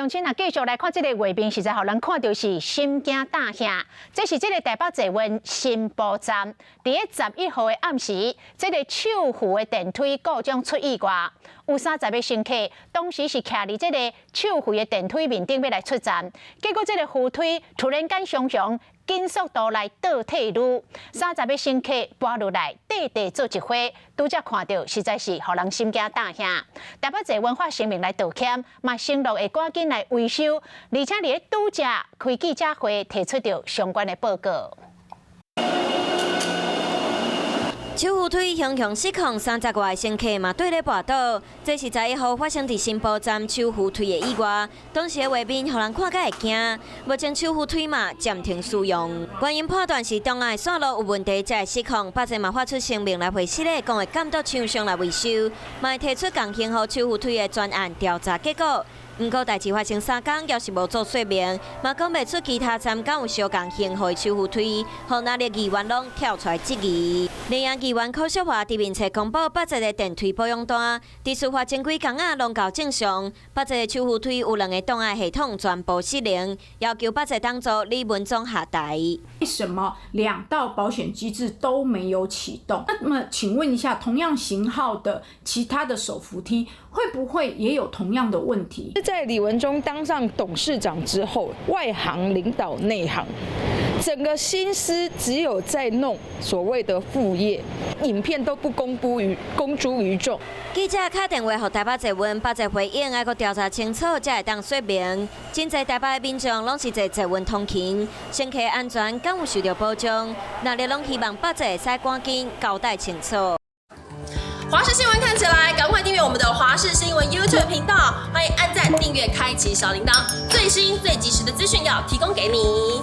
乡亲啊，继续来看这个画面，实在互人看到是心惊胆吓。这是这个台北捷运新埔站，伫个11号的暗时，这个手扶的电梯故障出意外，有30个乘客当时是徛伫这个手扶的电梯面顶要来出站，结果这个扶梯突然间上紧速度来倒退路，30个乘客跌落来，地做一伙，拄则看到实在是互人心惊胆吓。台北捷运发声明来道歉，嘛承诺会赶紧来维修，而且伫拄则开记者会提出着相关的报告。手扶梯轻轻失控，30外乘客嘛对咧跋倒。这是11号发生伫新埔站手扶梯的意外，当时的画面互人看甲会惊。目前手扶梯嘛暂停使用，原因判断是中央的线路有问题才会失控。北捷嘛发出声明来回失礼，讲会监督厂商来维修，嘛会提出共庆和手扶梯的专案调查结果。不过代志发生3天，要是无做说明，嘛讲袂出其他站敢有相共幸好手扶梯，互那列议员拢跳出来质疑。另外，议员柯秀华伫面册公布北捷的电梯保养单，伫事发前几工仔拢较正常。北捷的手扶梯有2个档案系统全部失灵，要求北捷当作李文忠下台。为什么2道保险机制都没有启动？那么，请问一下，同样型号的其他的手扶梯会不会也有同样的问题？在李文忠当上董事长之后，外行领导内行，整个心思只有在弄所谓的副业，影片都不公诸于众。记者打电话给台北捷运，北捷回应要搁调查清楚，才会当说明。真侪台北的民众拢是坐捷运通勤，乘客安全敢有受到保障？那里拢希望北捷会使赶紧交代清楚。华视新闻看起来，赶快订阅我们的华视新闻 YouTube 频道，欢迎按赞、订阅、开启小铃铛，最新最及时的资讯要提供给你。